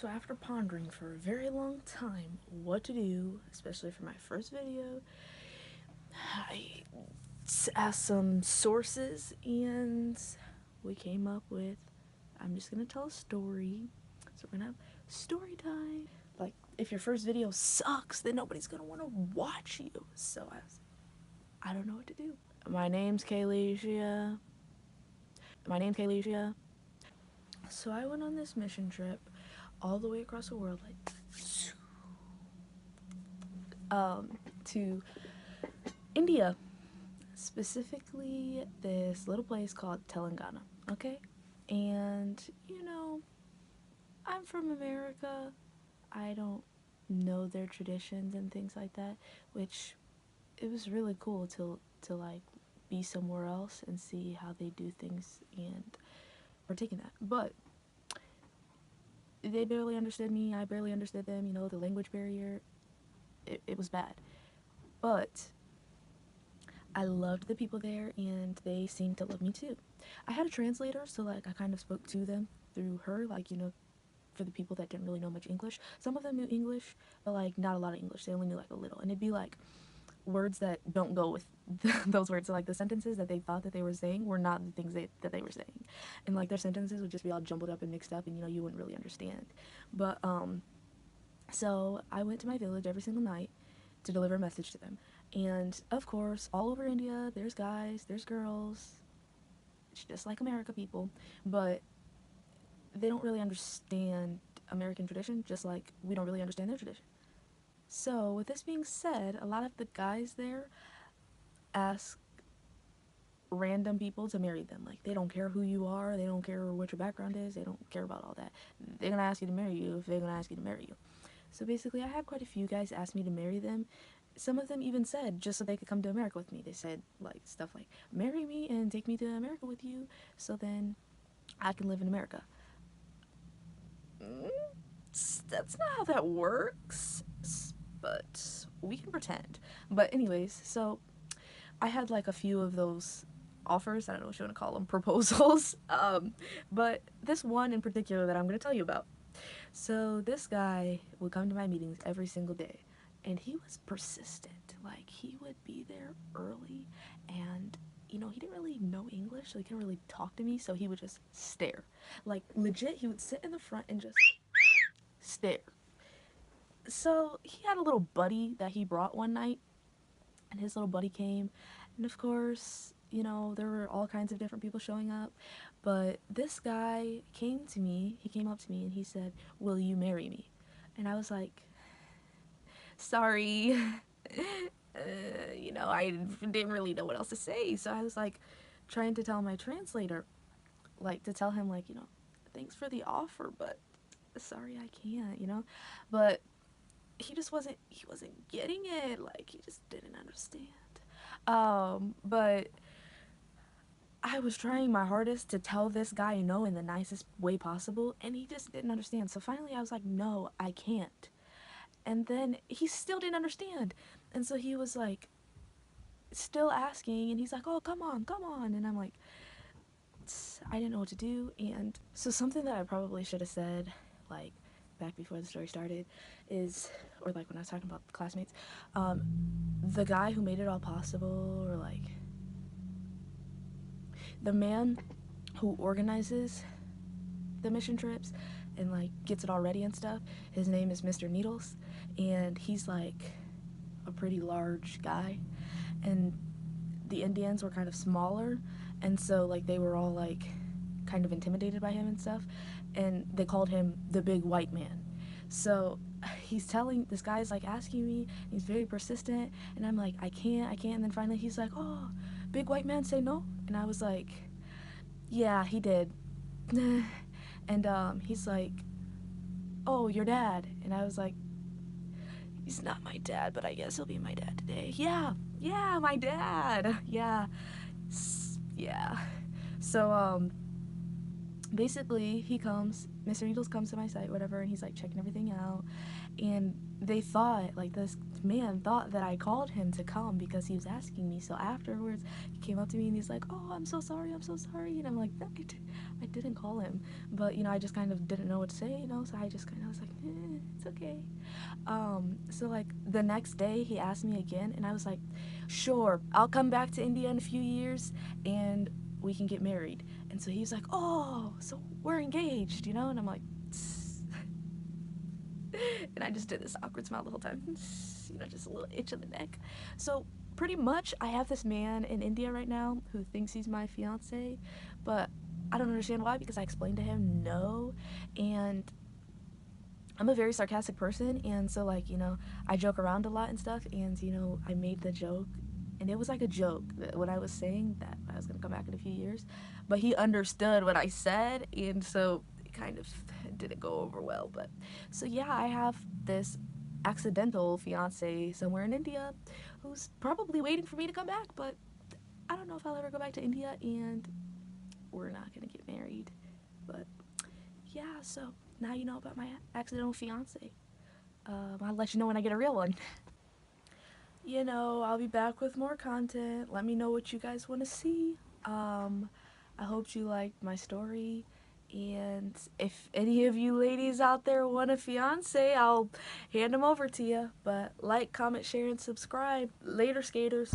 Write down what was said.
So after pondering for a very long time what to do, especially for my first video, I asked some sources and we came up with, I'm just gonna tell a story. So we're gonna have story time. Like, if your first video sucks, then nobody's gonna wanna watch you. So I don't know what to do. My name's Cae'Leisheia. So I went on this mission trip all the way across the world, like, to India, specifically this little place called Telangana, okay? And, you know, I'm from America. I don't know their traditions and things like that, which it was really cool to like be somewhere else and see how they do things and partake in that. But they barely understood me, I barely understood them, you know, the language barrier, it was bad. But I loved the people there and they seemed to love me too. I had a translator, so like I kind of spoke to them through her, like, you know, for the people that didn't really know much English. Some of them knew English, but like not a lot of English. They only knew like a little. And it'd be like words that don't go with those words. So like the sentences that they thought that they were saying were not the things that they were saying. And like their sentences would just be all jumbled up and mixed up and, you know, you wouldn't really understand. But so I went to my village every single night to deliver a message to them. And of course, all over India, there's guys, there's girls. It's just like America people, but they don't really understand American tradition, just like we don't really understand their tradition. So, with this being said, a lot of the guys there ask random people to marry them. Like, they don't care who you are, they don't care what your background is, they don't care about all that. They're gonna ask you to marry you if they're gonna ask you to marry you. So basically, I had quite a few guys ask me to marry them. Some of them even said, just so they could come to America with me, they said, like, stuff like, marry me and take me to America with you, so then I can live in America. That's not how that works, but we can pretend. But anyways, so I had like a few of those offers, I don't know what you want to call them, proposals, but this one in particular that I'm going to tell you about. So this guy would come to my meetings every single day, and he was persistent. Like, he would be there early, and, you know, he didn't really know English, so he couldn't really talk to me, so he would just stare. Like, legit, he would sit in the front and just stare. So he had a little buddy that he brought one night, and his little buddy came, and of course, you know, there were all kinds of different people showing up, but this guy came up to me and he said, will you marry me? And I was like, sorry. You know, I didn't really know what else to say, so I was like trying to tell my translator, like, to tell him, like, you know, thanks for the offer, but sorry, I can't, you know. But he wasn't getting it, like, he just didn't understand. But I was trying my hardest to tell this guy no in the nicest way possible, and he just didn't understand. So finally I was like, no, I can't. And then he still didn't understand. And so he was like, still asking, and he's like, oh, come on, come on. And I'm like, I didn't know what to do. And so something that I probably should have said, like, back before the story started is, or like when I was talking about the classmates, the guy who made it all possible, or like the man who organizes the mission trips and like gets it all ready and stuff, his name is Mr. Needles, and he's like a pretty large guy, and the Indians were kind of smaller, and so like they were all like kind of intimidated by him and stuff, and they called him the big white man. So he's telling, this guy's like asking me, he's very persistent, and I'm like, I can't, and then finally he's like, oh, big white man say no? And I was like, yeah, he did. And he's like, oh, your dad? And I was like, he's not my dad, but I guess he'll be my dad today. Yeah, my dad. Yeah. So basically, he comes, Mr. Needles comes to my site, whatever, and he's like checking everything out. And they thought, like, this man thought that I called him to come because he was asking me. So afterwards, he came up to me and he's like, "Oh, I'm so sorry, I'm so sorry." And I'm like, I didn't call him. But, I just kind of didn't know what to say, so I just kind of was like, it's okay. So like the next day he asked me again and I was like, sure, I'll come back to India in a few years and we can get married. And so he's like, oh, so we're engaged, and I'm like, and I just did this awkward smile the whole time, just a little itch in the neck. So pretty much I have this man in India right now who thinks he's my fiance, but I don't understand why, because I explained to him no. And I'm a very sarcastic person, and so like I joke around a lot and stuff, and I made the joke, and it was like a joke when I was saying that I was gonna come back in a few years, but he understood what I said, and so it kind of didn't go over well. But so yeah, I have this accidental fiance somewhere in India who's probably waiting for me to come back, but I don't know if I'll ever go back to India, and we're not gonna get married. But yeah, so now you know about my accidental fiance. I'll let you know when I get a real one. I'll be back with more content. Let me know what you guys want to see. I hope you liked my story. And if any of you ladies out there want a fiance, I'll hand him over to you. But like, comment, share, and subscribe. Later, skaters.